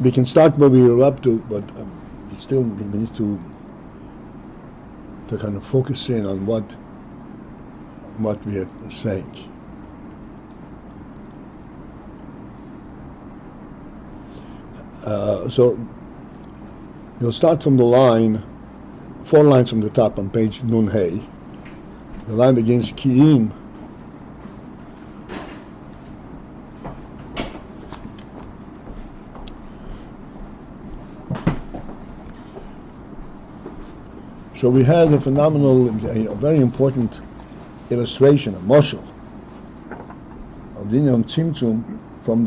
We can start where we were up to, but we need to kind of focus in on what we are saying. So you'll start from the line, 4 lines from the top on page Nun Hey. The line begins Ki'im. So we have a very important illustration, a moshel of the Inyan Tzimtzum from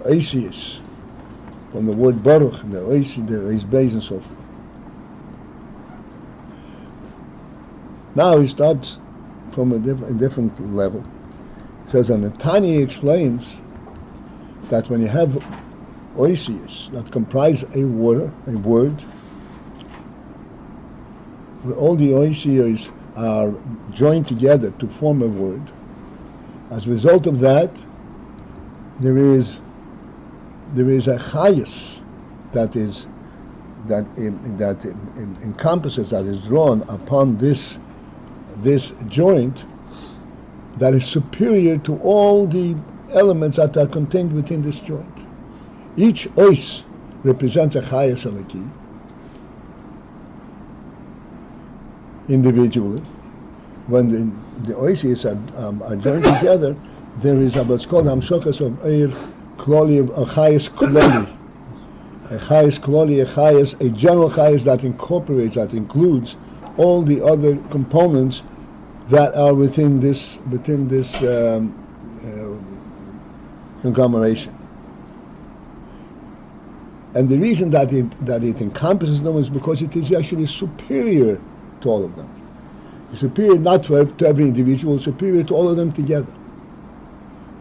Asius, from the word Baruch, the AyinBase and so forth. Now he starts from a different level. It says, and Tanya explains that when you have Asius that comprise a word, where all the oisios are joined together to form a word. As a result of that, there is a chayus that encompasses, that is drawn upon this joint, that is superior to all the elements that are contained within this joint. Each ois represents a chayus alaki, individually. When the oisios are joined together, there is what's called hamshokas of eir kloli, a chayes kloli, a general chayes that incorporates, that includes all the other components that are within this conglomeration. And the reason that it encompasses them is because it is actually superior to all of them. It's superior not to every individual, superior to all of them together.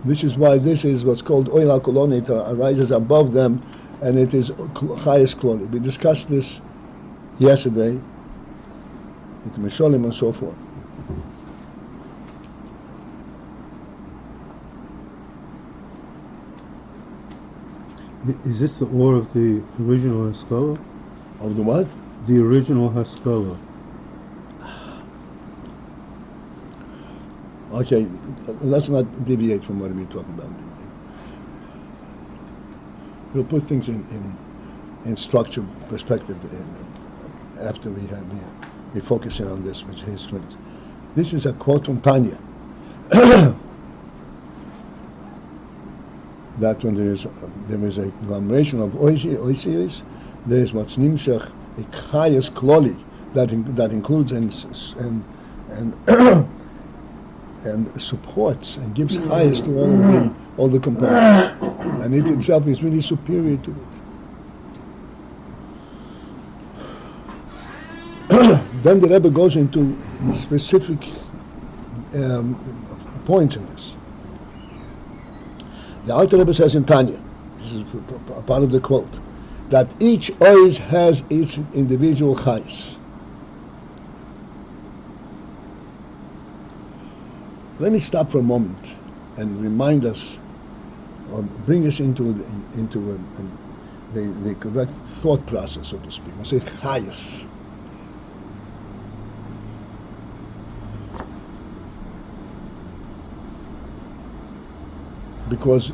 This is why this is what's called oil al-koloni. It arises above them, and it is highest kloli. We discussed this yesterday with the Misholim and so forth. Is this the or of the original Haskalah? Of the what? The original Haskalah. Okay, let's not deviate from what we're talking about. We'll put things in structure, perspective, after we focus in on this, which is twins. This is a quote from Tanya. That when there is a conglomeration of oisios, there is what's nimshach, a chayes kloli, that includes and supports and gives chayes to all the components, and it itself is really superior to it. Then the Rebbe goes into specific points in this. The Alter Rebbe says in Tanya, this is a part of the quote, that each ois has its individual chayes. Let me stop for a moment and remind us, or bring us into the correct thought process, so to speak. I say chayes. Because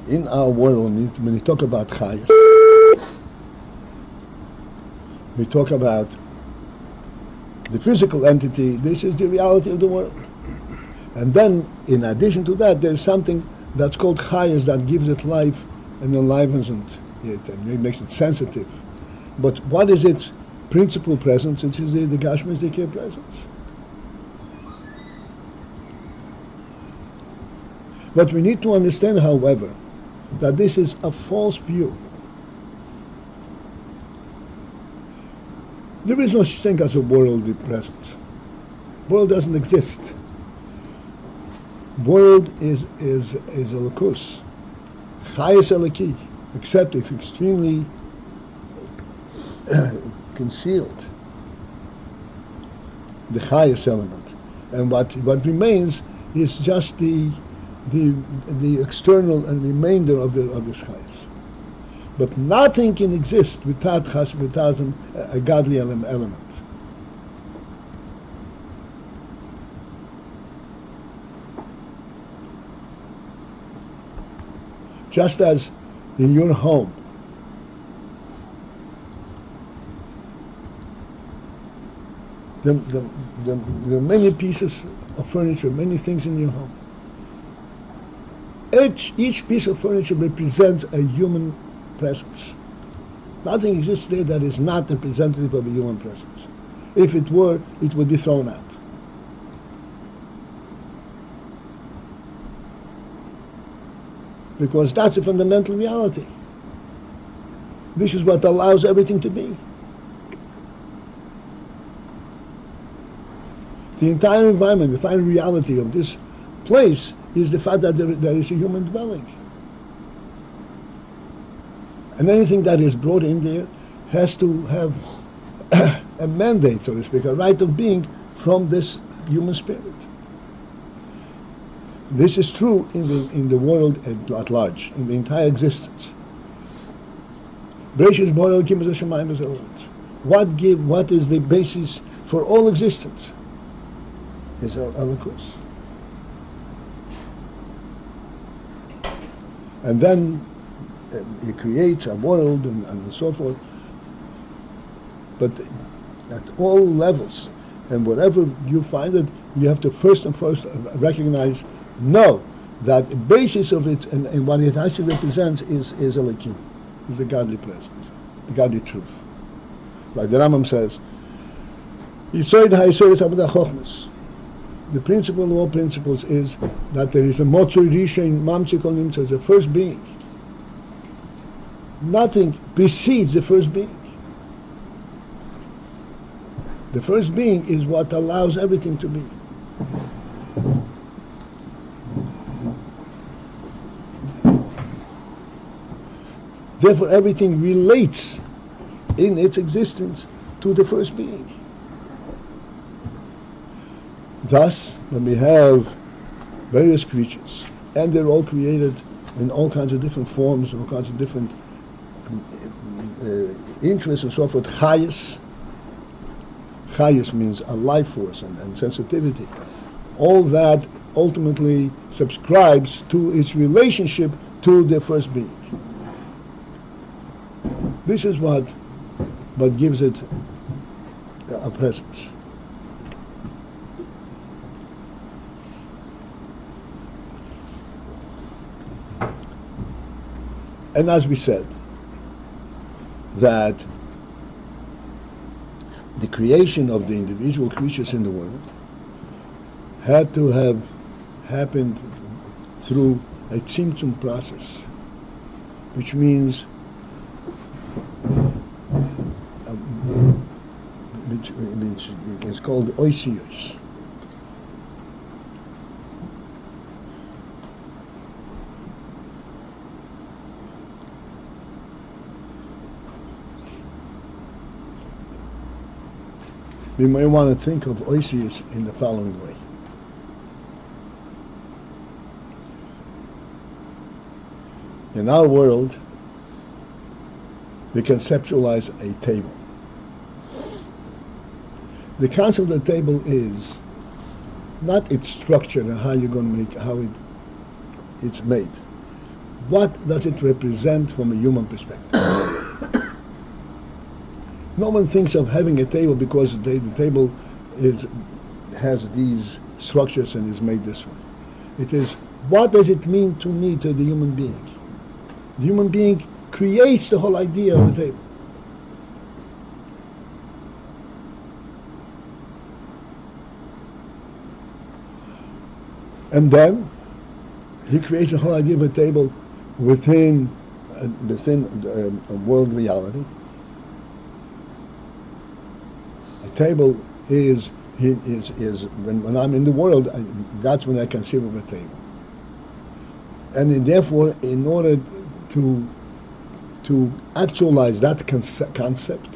in our world, when we talk about chayes, we talk about the physical entity. This is the reality of the world. And then, in addition to that, there's something that's called chayes that gives it life and enlivens it and makes it sensitive. But what is its principal presence? It is the Gashmis Dikir presence. But we need to understand, however, that this is a false view. There is no such thing as a worldly presence. World doesn't exist. World is a lakus, chayes eliki, except it's extremely concealed. The chayes element, and what remains is just the external and remainder of this chayes. But nothing can exist without a godly element. Just as in your home, there are many pieces of furniture, many things in your home. Each piece of furniture represents a human presence. Nothing exists there that is not representative of a human presence. If it were, it would be thrown out. Because that's a fundamental reality. This is what allows everything to be. The entire environment, the final reality of this place is the fact that there is a human dwelling. And anything that is brought in there has to have a mandate, so to speak, a right of being from this human spirit. This is true in the world at large, in the entire existence. What is the basis for all existence? Is Elikus. And then he creates a world and so forth. But at all levels, and wherever you find it, you have to first and foremost recognize, know that the basis of it and what it actually represents is Elohim, is the godly presence, the godly truth. Like the Rambam says, the principle of all principles is that there is a Motzoi Rishon Mamtzik Kol Nimtza, the first being. Nothing precedes the first being. The first being is what allows everything to be. Therefore, everything relates in its existence to the first being. Thus, when we have various creatures, and they're all created in all kinds of different forms, all kinds of different interests and so forth, chayas means a life force and sensitivity. All that ultimately subscribes to its relationship to the first being. This is what gives it a presence. And as we said, that the creation of the individual creatures in the world had to have happened through a tzimtzum process, which means which is called oisios. We may want to think of oisios in the following way. In our world, we conceptualize a table. The concept of the table is not its structure and how you're going to make it's made. What does it represent from a human perspective? No one thinks of having a table because the table has these structures and is made this way. It is, what does it mean to me, to the human being? The human being creates the whole idea of the table. And then he creates the whole idea of a table within a world reality. A table is when I'm in the world, that's when I conceive of a table. And therefore, in order to actualize that concept,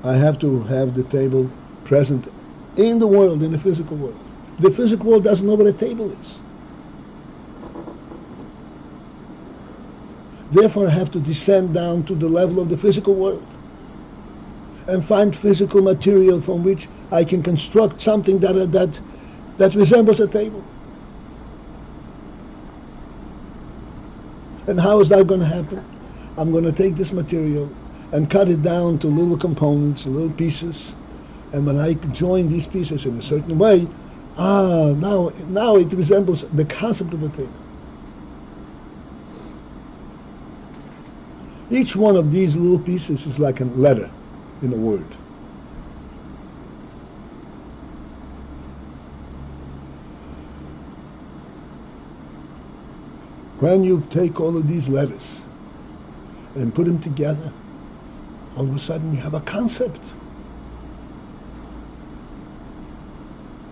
I have to have the table present in the world, in the physical world. The physical world doesn't know what a table is. Therefore, I have to descend down to the level of the physical world and find physical material from which I can construct something that resembles a table. And how is that going to happen? I'm going to take this material and cut it down to little components, little pieces, and when I join these pieces in a certain way, now it resembles the concept of a table. Each one of these little pieces is like a letter in a word. When you take all of these letters and put them together, all of a sudden you have a concept.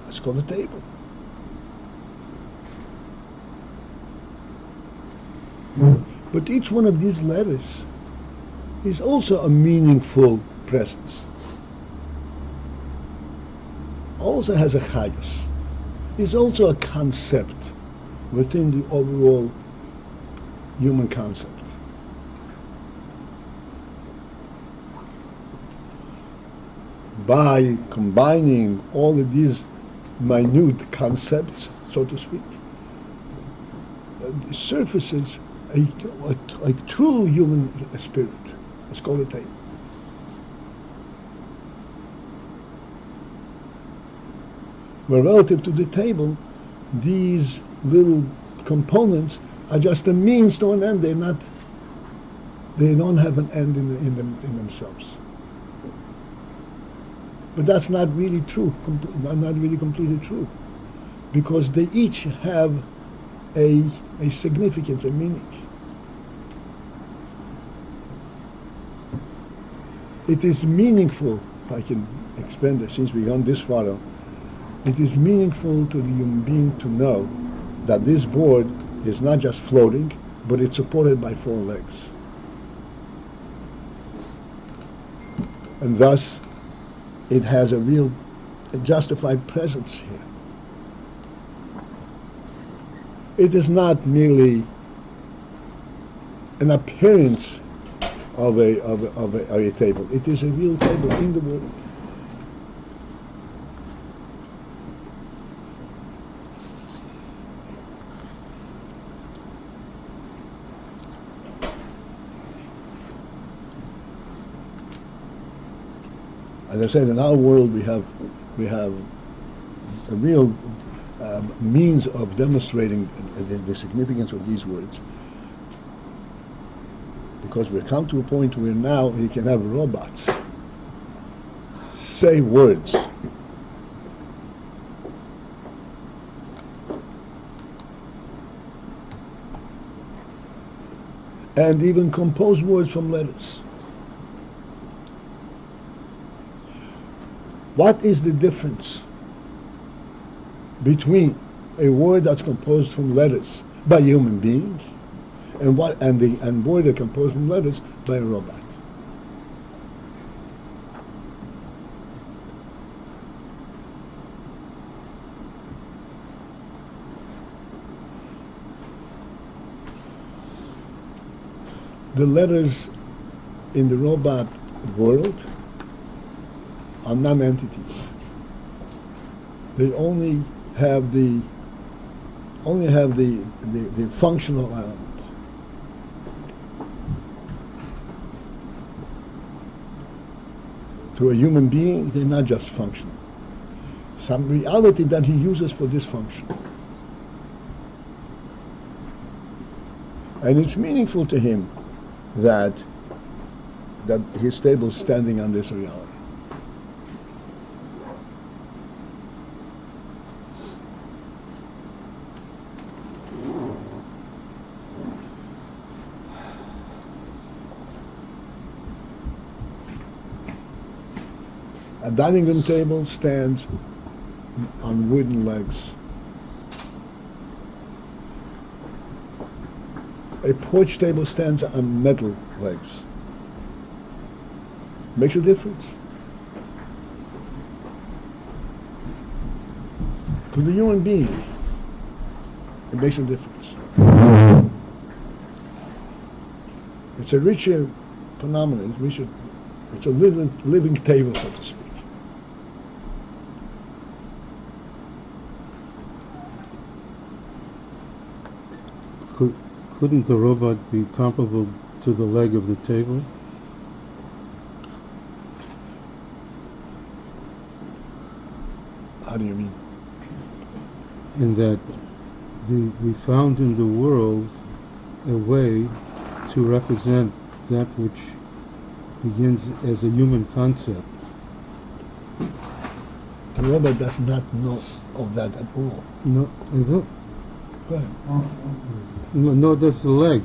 It's called a table. But each one of these letters is also a meaningful presence. Also has a chayus. Is also a concept within the overall human concept. By combining all of these minute concepts, so to speak, surfaces a true human spirit. It's called a table. But relative to the table, these little components are just a means to an end. They don't have an end in themselves. But that's not really true, not really completely true, because they each have a significance, a meaning. It is meaningful, if I can expand it, since we've gone this far, it is meaningful to the human being to know that this board is not just floating, but it's supported by 4 legs. And thus, it has a justified presence here. It is not merely an appearance of a table. It is a real table in the world. As I said, in our world we have a real means of demonstrating the significance of these words, because we've come to a point where now you can have robots say words. And even compose words from letters. What is the difference between a word that's composed from letters by a human being and word that composed from letters by a robot? The letters in the robot world are non-entities. They only have the functional element. To a human being, they're not just functional. Some reality that he uses for this function. And it's meaningful to him that his table is standing on this reality. A dining room table stands on wooden legs. A porch table stands on metal legs. Makes a difference. To the human being, it makes a difference. It's a richer phenomenon. It's a living table, so to speak. Couldn't the robot be comparable to the leg of the table? How do you mean? In that we found in the world a way to represent that which begins as a human concept. The robot does not know of that at all. No, Right. no, that's the leg.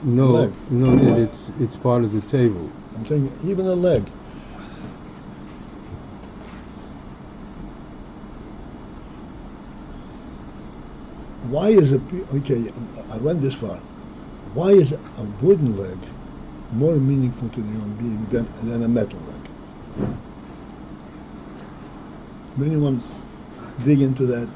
No, Leg. no, that it's part of the table. I'm saying even a leg. Why is okay, I went this far. Why is a wooden leg more meaningful to the human being than a metal leg? Anyone dig into that?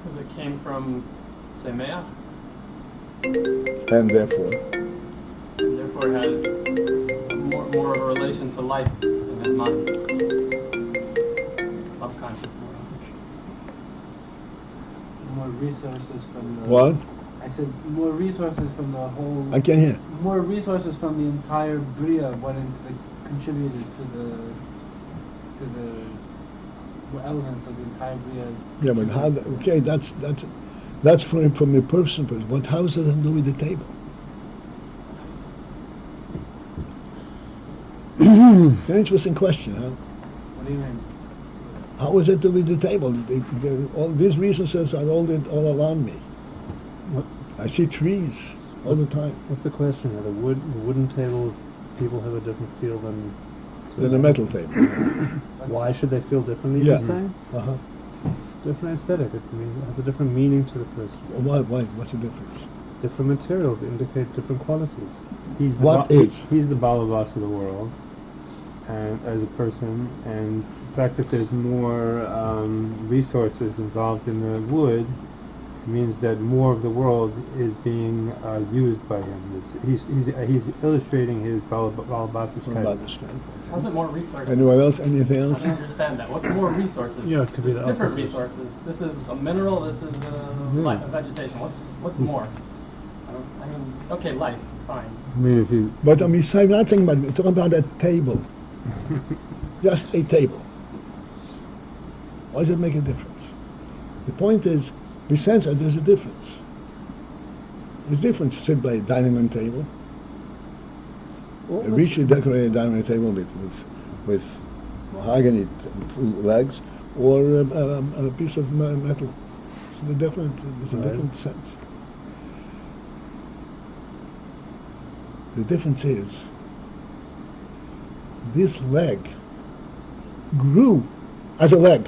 Because it came from Semeach, And therefore, therefore it has more of a relation to life in his mind. Subconscious More resources from the. what? I said more resources from the whole. I can hear. More resources from the entire Bria went into contributed to the elements of the entire Bria. Yeah, but how? Okay, that's from a personal point. But how does it have to do with the table? It's an interesting question, huh? What do you mean? How is it to do with the table? All these resources are all around me. What? I see trees all the time. What's the question here? The wooden tables, people have a different feel than Than a metal table. Why should they feel differently? Yeah. You're saying? Uh-huh. It's different aesthetic. It has a different meaning to the person. Why? What's the difference? Different materials indicate different qualities. He's the Balabas of the world, and as a person, and the fact that there's more resources involved in the wood means that more of the world is being used by him. He's illustrating his Balabatis kind. How's it more resources? Anyone else? Anything else? I don't understand that. What's more resources? Yeah, it could be It's the different opposite. resources. This is a mineral. This is a vegetation. What's more? I mean, okay, life, fine. I mean, if you But I'm not saying about. We're talking about a table. Just a table. Why does it make a difference? The point is, we sense that there's a difference. There's a difference to sit by a dining room table, a richly decorated dining room table with mahogany legs, or a piece of metal. There's a different sense. The difference is this leg grew as a leg.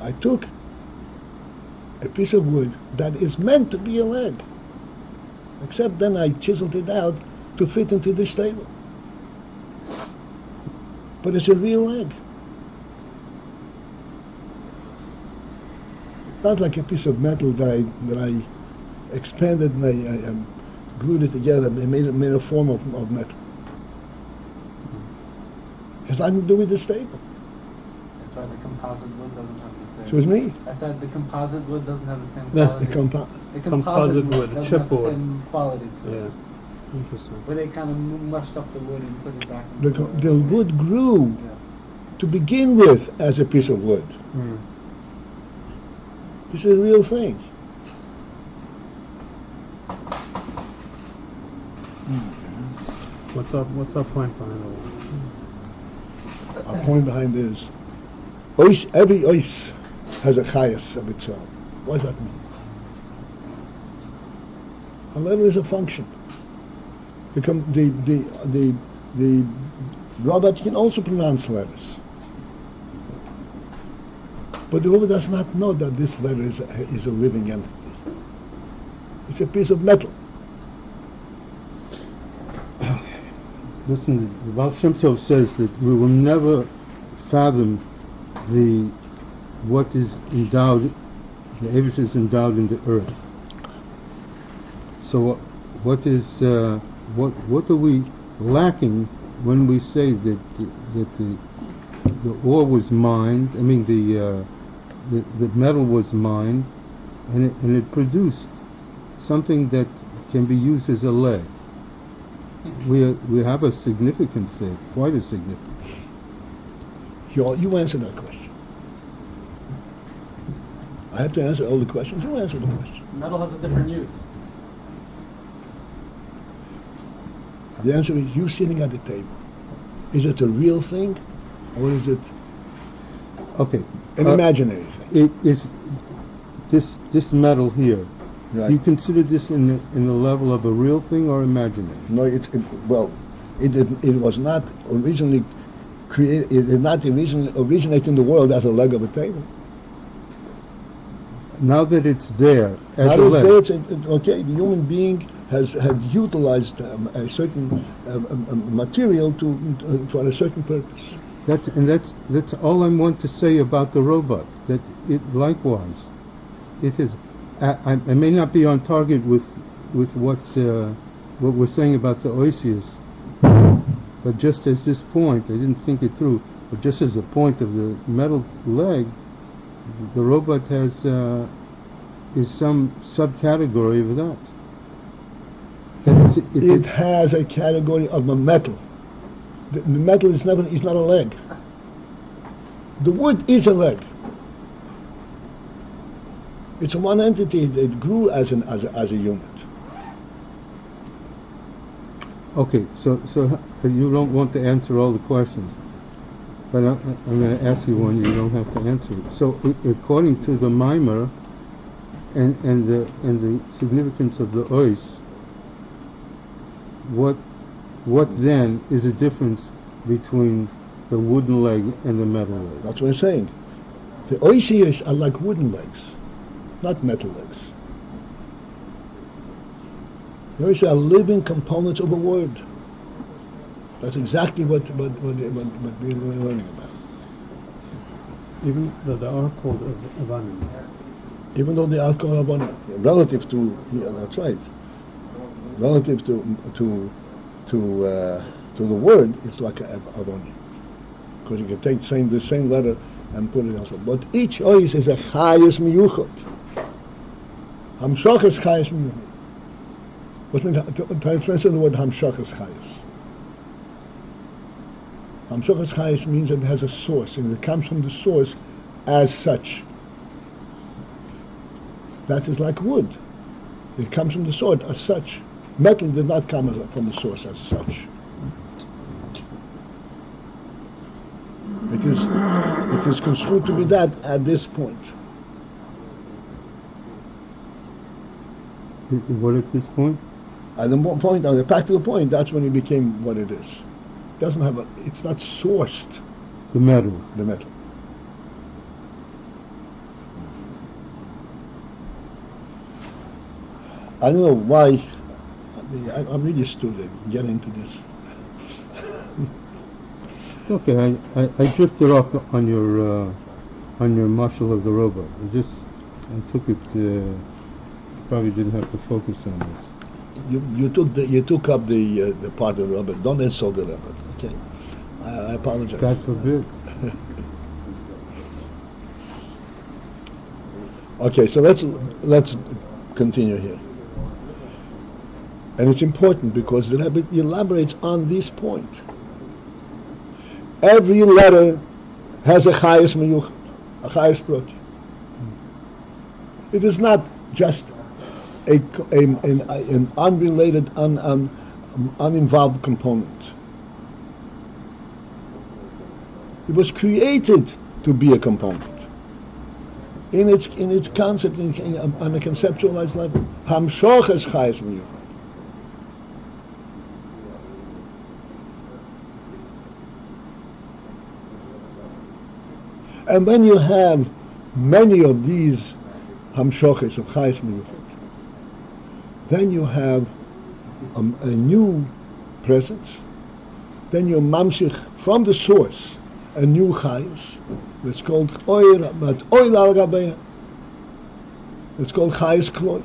I took a piece of wood that is meant to be a leg, except then I chiseled it out to fit into this table. But it's a real leg. Not like a piece of metal that I expanded and I glued it together and made a form of metal. It has nothing to do with this table. That's why the composite wood doesn't have the same. Excuse me? That's why the composite wood doesn't have the same Yeah, quality. The The composite wood, doesn't have chipboard. the same quality to it. Yeah. Interesting. Where they kind of mushed up the wood and put it back. the wood grew Yeah. to begin with as a piece of wood. This is a real thing. What's our point behind all Our point behind is, every ois has a chayas of its own. What does that mean? A letter is a function. The robot can also pronounce letters. But the robot does not know that this letter is a living entity. It's a piece of metal. listen, the Baal Shem Tov says that we will never fathom what is endowed, the Eibush is endowed in the earth. So what are we lacking when we say that the ore was mined? I mean the metal was mined, and it produced something that can be used as a leg. We have a significance there, quite a significance. You answer that question. I have to answer all the questions. You answer the question. Metal has a different use. The answer is you sitting at the table. Is it a real thing, or is it Okay. an imaginary thing? It is this metal here. Right. Do you consider this in the level of a real thing or imaginary? No, it was not originally created. It did not originally originate in the world as a leg of a table. Now that it's there as Now a that leg, it's there, okay. The human being had utilized a certain material for a certain purpose. that's all I want to say about the robot. That it likewise, it is. I may not be on target with what we're saying about the Oisius, but just as this point, I didn't think it through. But just as the point of the metal leg, the robot has is some subcategory of that. It has a category of a metal. The metal is not a leg. The wood is a leg. It's one entity that grew as a unit. Okay, so you don't want to answer all the questions, but I'm going to ask you one. You don't have to answer it. So, according to the mimer and the significance of the ois, what then is the difference between the wooden leg and the metal leg? That's what I'm saying. The oisius are like wooden legs, not metal legs. The oisius are living components of a word. That's exactly what we're learning about. Even though they are called Avanim. Even though they are called Avanim, relative to, that's right. Relative to the word, it's like Avanim, because you can take the same letter and put it elsewhere. But each ois is a chayes miyuchot. Hamshach is chayes miyuchot. What means translate the word hamshach is chayes? Hamshach is chayes means that it has a source, and it comes from the source as such. That is like wood. It comes from the source as such. Metal did not come from the source as such. It is construed to be that at this point. What at this point? At the practical point, that's when it became what it is. It doesn't have it's not sourced. The metal. The metal. I don't know why. I'm really stupid getting into this. Okay, I drifted off on your marshal of the robot. I took it. Probably didn't have to focus on this. You took up the part of the robot. Don't insult the robot. Okay, I apologize. God forbid. Okay, so let's continue here. And it's important because the Rebbe elaborates on this point. Every letter has a chayes miyuchad, a chayes protein. It is not just an unrelated, uninvolved component. It was created to be a component. In its concept, on a conceptualized level, hamshoch is chayes miyuchad. And when you have many of these hamshoches of chayes miyuchad, then you have a new presence. Then you mamshich from the source a new chayas. It's called oil, but oil al gabeya. It's called chayas kloli.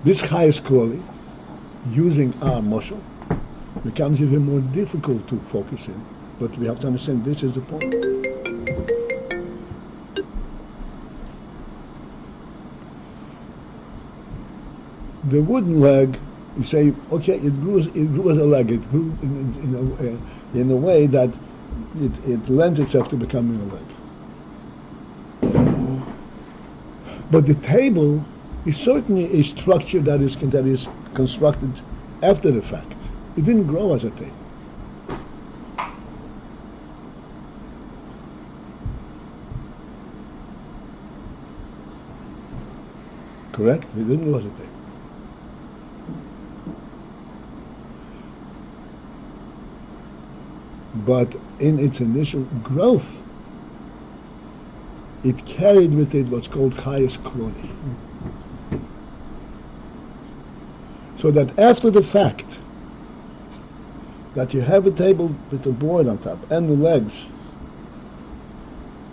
This chayas kloli, using our muscle, becomes even more difficult to focus in. But we have to understand this is the point. The wooden leg, you say, okay, it grew as a leg. It grew in a way that it lends itself to becoming a leg. But the table is certainly a structure that is constructed after the fact. It didn't grow as a table. Correct? It didn't grow as a table. But in its initial growth, it carried with it what's called chayas kloli. So that after the fact, that you have a table with a board on top and the legs,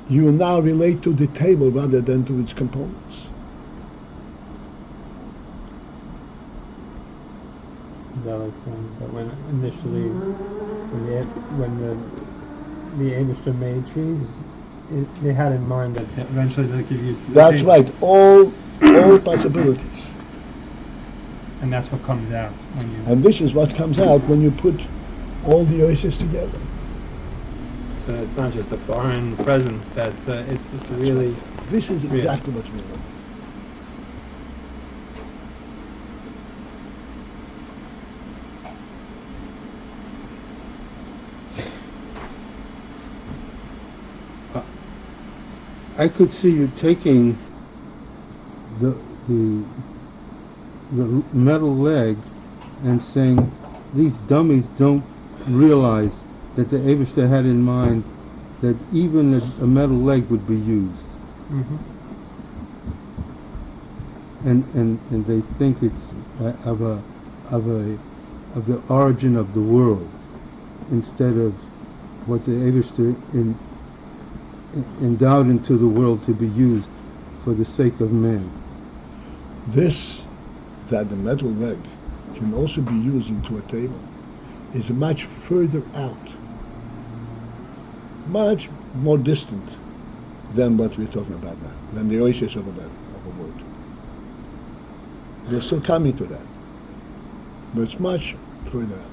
you now relate to the table rather than to its components. Is that like saying that when initially, when the Abishter made trees, they had in mind that eventually they could use the That's table. right, all possibilities. And that's what comes out when you. And this is what comes out when you put all the oasis together. So it's not just a foreign presence. That it's really. This is exactly what we want. I could see you taking the metal leg and saying these dummies don't realize that the Abishter had in mind that even a metal leg would be used, and they think it's of the origin of the world instead of what the Abishter endowed into the world to be used for the sake of man. That the metal leg can also be used into a table, is much further out, much more distant than what we're talking about now, than the oasis of a word. We're still coming to that, but it's much further out.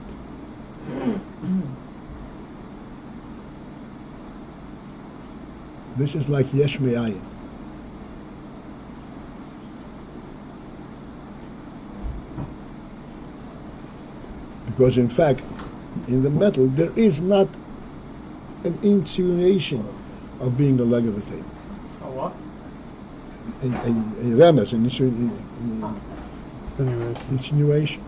This is like yesh me'ayin. Because in fact, in the metal, there is not an insinuation of being the leg of a table. A what? A remez, an insinuation.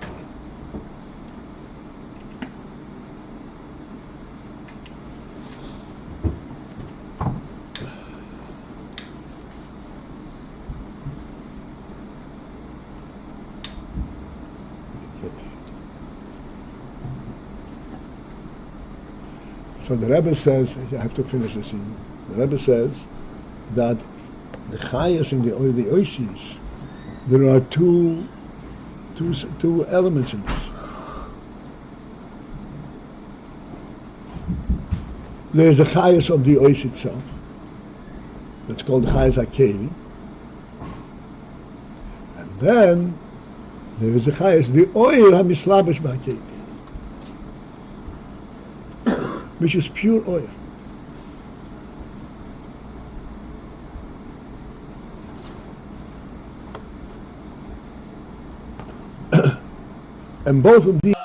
So the Rebbe says, I have to finish the scene. The Rebbe says that the chayas in the oasis, there are two elements in this. There is a chayas of the oasis itself, that's called the chayas hakevi, and then there is a chayas, the oil hamislabesh ba'hakevi, which is pure oil. And both of these